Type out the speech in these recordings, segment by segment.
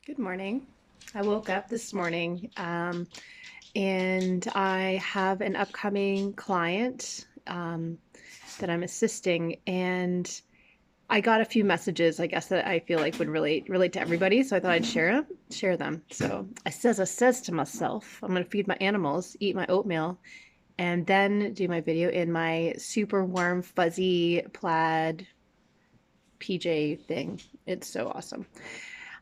Good morning. I woke up this morning and I have an upcoming client that I'm assisting, and I got a few messages, I guess, that I feel like would relate to everybody. So I thought I'd share them. So I says to myself, I'm gonna feed my animals, eat my oatmeal, and then do my video in my super warm, fuzzy plaid PJ thing. It's so awesome.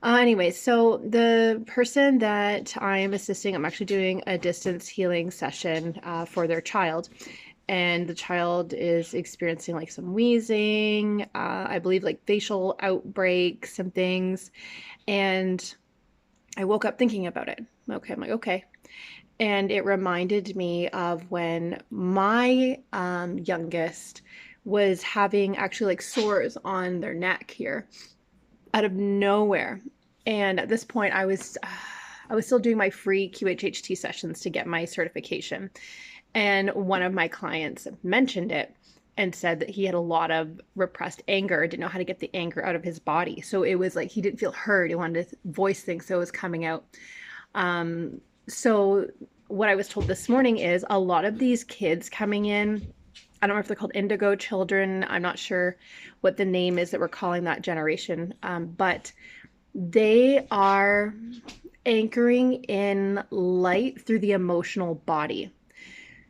Anyway, so the person that I'm assisting, I'm actually doing a distance healing session for their child. And the child is experiencing like some wheezing, I believe like facial outbreaks and things. And I woke up thinking about it. Okay, I'm like, okay. And it reminded me of when my youngest was having actually like sores on their neck here out of nowhere. And at this point, I was still doing my free QHHT sessions to get my certification. And one of my clients mentioned it and said that he had a lot of repressed anger, didn't know how to get the anger out of his body. So it was like he didn't feel heard. He wanted to voice things, so it was coming out. So what I was told this morning is a lot of these kids coming in, I don't know if they're called indigo children. I'm not sure what the name is that we're calling that generation, but they are anchoring in light through the emotional body.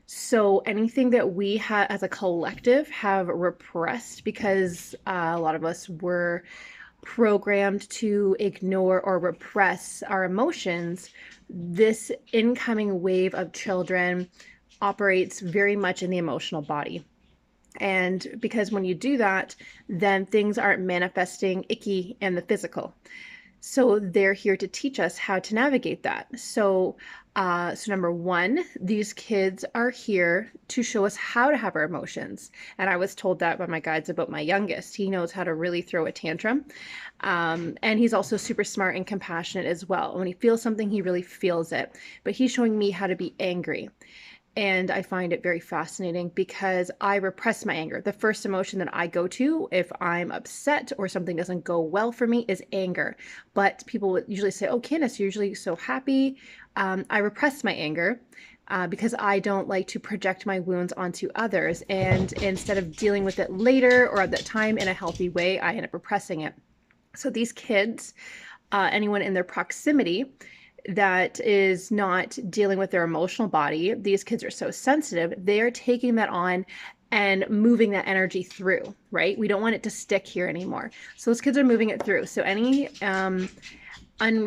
So anything that we have as a collective have repressed because a lot of us were programmed to ignore or repress our emotions, this incoming wave of children operates very much in the emotional body. And because when you do that, then things aren't manifesting icky in the physical. So they're here to teach us how to navigate that. So number one, these kids are here to show us how to have our emotions. And I was told that by my guides about my youngest. He knows how to really throw a tantrum. And he's also super smart and compassionate as well. When he feels something, he really feels it. But he's showing me how to be angry. And I find it very fascinating because I repress my anger. The first emotion that I go to if I'm upset or something doesn't go well for me is anger. But people would usually say, "Oh, Candice, you're usually so happy." I repress my anger because I don't like to project my wounds onto others. And instead of dealing with it later or at that time in a healthy way, I end up repressing it. So these kids, anyone in their proximity, that is not dealing with their emotional body, these kids are so sensitive, they are taking that on and moving that energy through, right? We don't want it to stick here anymore. So those kids are moving it through. So any any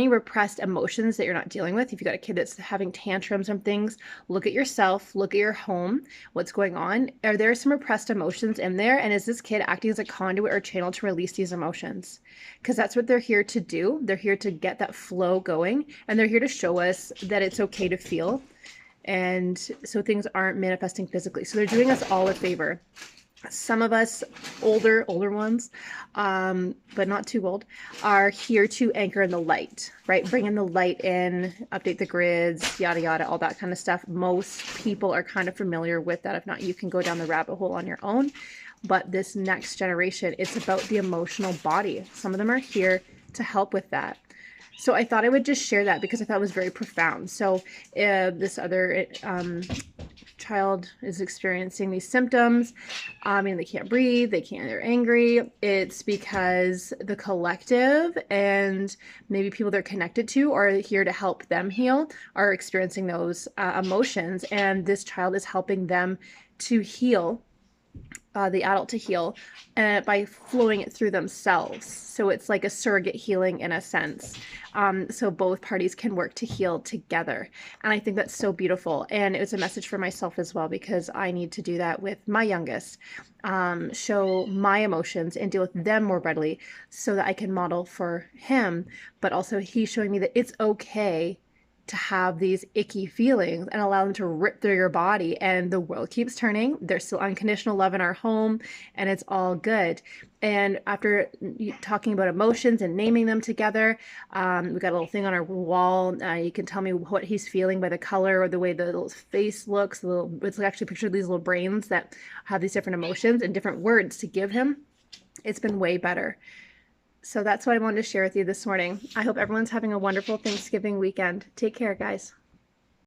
repressed emotions that you're not dealing with, if you got a kid that's having tantrums and things, look at yourself, look at your home, what's going on. Are there some repressed emotions in there? And is this kid acting as a conduit or channel to release these emotions? Because that's what they're here to do. They're here to get that flow going, and they're here to show us that it's okay to feel. And so things aren't manifesting physically. So they're doing us all a favor. Some of us older ones, but not too old, are here to anchor in the light, right? Bring in the light in, update the grids, yada yada, all that kind of stuff. Most people are kind of familiar with that. If not, you can go down the rabbit hole on your own. But this next generation, it's about the emotional body. Some of them are here to help with that. So I thought I would just share that because I thought it was very profound. So this other child is experiencing these symptoms. They can't breathe, they're angry. It's because the collective and maybe people they're connected to are here to help them heal, are experiencing those emotions. And this child is helping them to heal, the adult to heal by flowing it through themselves. So it's like a surrogate healing in a sense. So both parties can work to heal together. And I think that's so beautiful. And it was a message for myself as well, because I need to do that with my youngest, show my emotions and deal with them more readily so that I can model for him. But also he's showing me that it's okay to have these icky feelings and allow them to rip through your body, and the world keeps turning. There's still unconditional love in our home, and it's all good. And after talking about emotions and naming them together, we got a little thing on our wall. You can tell me what he's feeling by the color or the way the little face looks. It's actually a picture of these little brains that have these different emotions and different words to give him. It's been way better. So that's what I wanted to share with you this morning. I hope everyone's having a wonderful Thanksgiving weekend. Take care, guys.